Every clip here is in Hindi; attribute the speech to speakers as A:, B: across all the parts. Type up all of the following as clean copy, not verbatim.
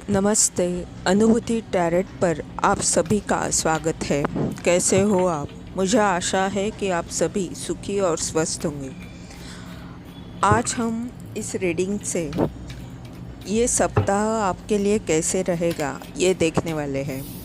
A: नमस्ते। अनुभूति टैरेट पर आप सभी का स्वागत है। कैसे हो आप? मुझे आशा है कि आप सभी सुखी और स्वस्थ होंगे। आज हम इस रीडिंग से ये सप्ताह आपके लिए कैसे रहेगा ये देखने वाले हैं।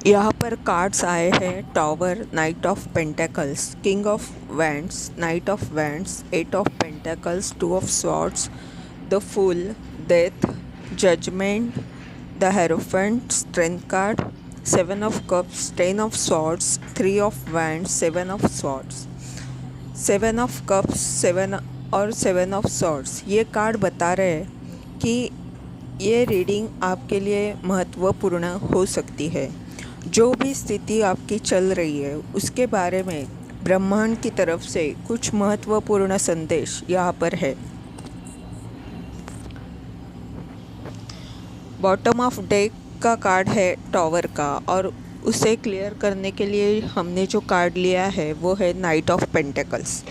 A: यहाँ पर कार्ड्स आए हैं। Tower, knight of pentacles, king of wands, knight of wands, eight of pentacles, two of swords, the fool, death, judgement, the hierophant, strength card, seven of cups, ten of swords, three of wands, seven of swords. Seven of cups, seven और सेवन ऑफ स्वॉर्ड्स, ये कार्ड बता रहे हैं कि ये रीडिंग आपके लिए महत्वपूर्ण हो सकती है। जो भी स्थिति आपकी चल रही है उसके बारे में ब्रह्मांड की तरफ से कुछ महत्वपूर्ण संदेश यहाँ पर है। बॉटम ऑफ डेक का कार्ड है टॉवर का, और उसे क्लियर करने के लिए हमने जो कार्ड लिया है वो है knight of pentacles.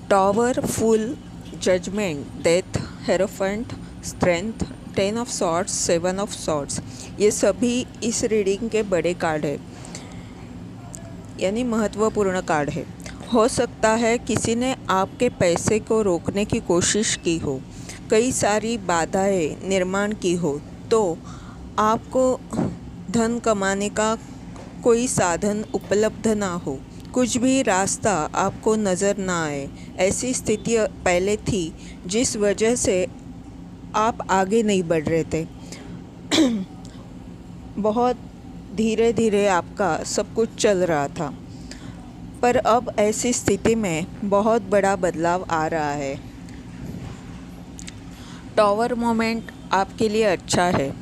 A: Tower, fool, judgement, death, hierophant, strength, ten of swords, seven of swords, ये सभी इस रीडिंग के बड़े कार्ड है, यानी महत्वपूर्ण कार्ड है। हो सकता है किसी ने आपके पैसे को रोकने की कोशिश की हो, कई सारी बाधाएं निर्माण की हो, तो आपको धन कमाने का कोई साधन उपलब्ध ना हो, कुछ भी रास्ता आपको नज़र ना आए, ऐसी स्थिति पहले थी जिस वजह से आप आगे नहीं बढ़ रहे थे। बहुत धीरे धीरे आपका सब कुछ चल रहा था, पर अब ऐसी स्थिति में बहुत बड़ा बदलाव आ रहा है। टॉवर मोमेंट आपके लिए अच्छा है।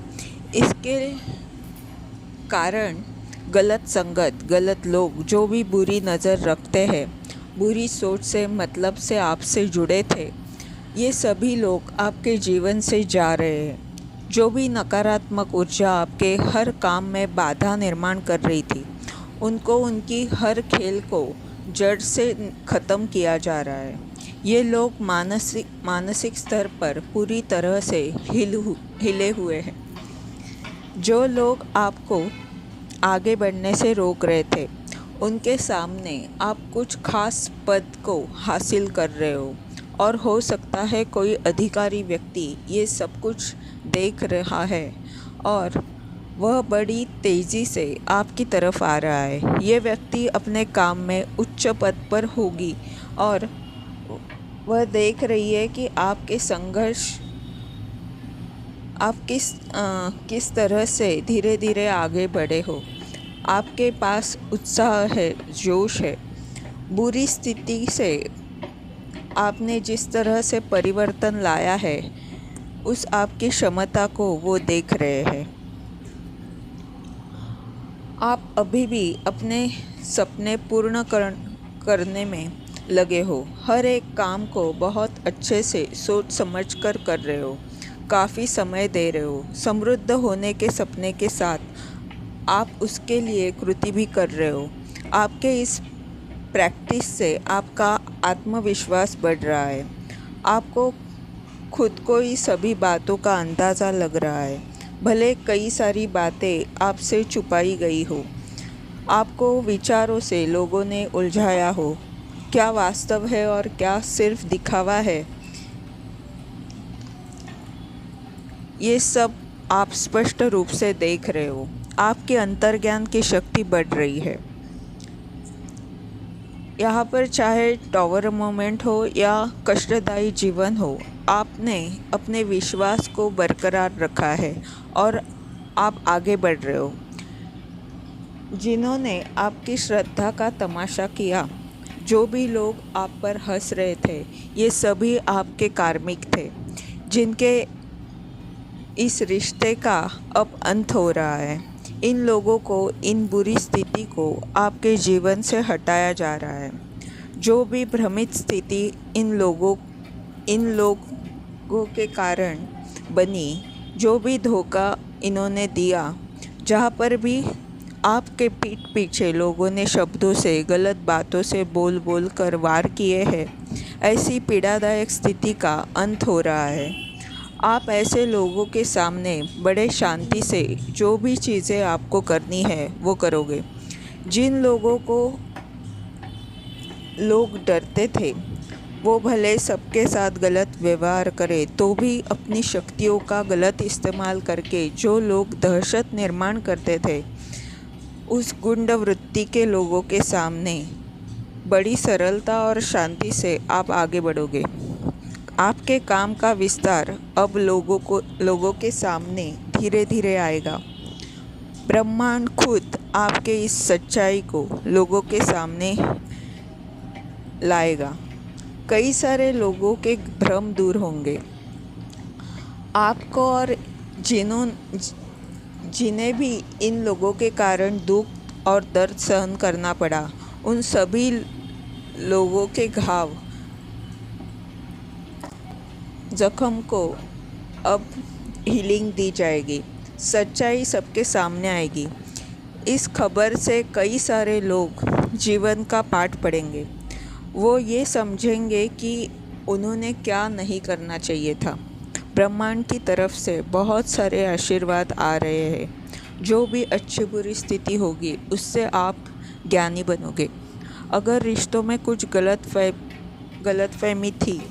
A: इसके कारण गलत संगत, गलत लोग जो भी बुरी नज़र रखते हैं, बुरी सोच से मतलब से आपसे जुड़े थे, ये सभी लोग आपके जीवन से जा रहे हैं। जो भी नकारात्मक ऊर्जा आपके हर काम में बाधा निर्माण कर रही थी, उनको उनकी हर खेल को जड़ से ख़त्म किया जा रहा है। ये लोग मानसिक स्तर पर पूरी तरह से हिले हुए हैं। जो लोग आपको आगे बढ़ने से रोक रहे थे, उनके सामने आप कुछ खास पद को हासिल कर रहे हो, और हो सकता है कोई अधिकारी व्यक्ति ये सब कुछ देख रहा है और वह बड़ी तेज़ी से आपकी तरफ आ रहा है। ये व्यक्ति अपने काम में उच्च पद पर होगी और वह देख रही है कि आपके संघर्ष आप किस तरह से धीरे धीरे आगे बढ़े हो। आपके पास उत्साह है, जोश है। बुरी स्थिति से आपने जिस तरह से परिवर्तन लाया है, उस आपकी क्षमता को वो देख रहे हैं। आप अभी भी अपने सपने पूर्ण करने में लगे हो। हर एक काम को बहुत अच्छे से सोच समझ कर रहे हो, काफ़ी समय दे रहे हो। समृद्ध होने के सपने के साथ आप उसके लिए कृति भी कर रहे हो। आपके इस प्रैक्टिस से आपका आत्मविश्वास बढ़ रहा है। आपको खुद को ही सभी बातों का अंदाज़ा लग रहा है, भले कई सारी बातें आपसे छुपाई गई हो। आपको विचारों से लोगों ने उलझाया हो, क्या वास्तव है और क्या सिर्फ दिखावा है, ये सब आप स्पष्ट रूप से देख रहे हो। आपके अंतर्ज्ञान की शक्ति बढ़ रही है। यहाँ पर चाहे टॉवर मोमेंट हो या कष्टदायी जीवन हो, आपने अपने विश्वास को बरकरार रखा है और आप आगे बढ़ रहे हो। जिन्होंने आपकी श्रद्धा का तमाशा किया, जो भी लोग आप पर हंस रहे थे, ये सभी आपके कार्मिक थे, जिनके इस रिश्ते का अब अंत हो रहा है। इन लोगों को, इन बुरी स्थिति को आपके जीवन से हटाया जा रहा है। जो भी भ्रमित स्थिति इन लोगों के कारण बनी, जो भी धोखा इन्होंने दिया, जहाँ पर भी आपके पीठ पीछे लोगों ने शब्दों से, गलत बातों से बोल कर वार किए हैं, ऐसी पीड़ादायक स्थिति का अंत हो रहा है। आप ऐसे लोगों के सामने बड़े शांति से जो भी चीज़ें आपको करनी है वो करोगे। जिन लोगों को लोग डरते थे, वो भले सबके साथ गलत व्यवहार करे तो भी अपनी शक्तियों का गलत इस्तेमाल करके जो लोग दहशत निर्माण करते थे, उस गुंड वृत्ति के लोगों के सामने बड़ी सरलता और शांति से आप आगे बढ़ोगे। आपके काम का विस्तार अब लोगों के सामने धीरे धीरे आएगा। ब्रह्मांड खुद आपके इस सच्चाई को लोगों के सामने लाएगा। कई सारे लोगों के भ्रम दूर होंगे। आपको और जिन्हें भी इन लोगों के कारण दुख और दर्द सहन करना पड़ा, उन सभी लोगों के घाव जख्म को अब हीलिंग दी जाएगी। सच्चाई सबके सामने आएगी। इस खबर से कई सारे लोग जीवन का पाठ पढ़ेंगे। वो ये समझेंगे कि उन्होंने क्या नहीं करना चाहिए था। ब्रह्मांड की तरफ से बहुत सारे आशीर्वाद आ रहे हैं। जो भी अच्छी बुरी स्थिति होगी उससे आप ज्ञानी बनोगे। अगर रिश्तों में कुछ गलतफहमी थी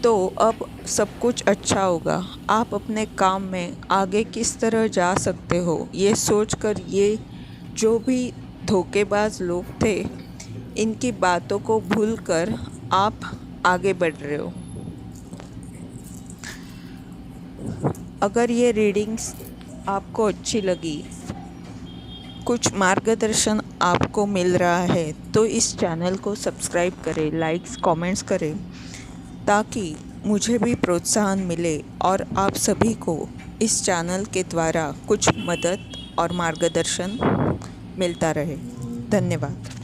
A: तो अब सब कुछ अच्छा होगा। आप अपने काम में आगे किस तरह जा सकते हो ये सोचकर ये जो भी धोखेबाज लोग थे, इनकी बातों को भूलकर आप आगे बढ़ रहे हो। अगर ये रीडिंग्स आपको अच्छी लगी, कुछ मार्गदर्शन आपको मिल रहा है तो इस चैनल को सब्सक्राइब करें, लाइक्स कमेंट्स करें, ताकि मुझे भी प्रोत्साहन मिले और आप सभी को इस चैनल के द्वारा कुछ मदद और मार्गदर्शन मिलता रहे। धन्यवाद।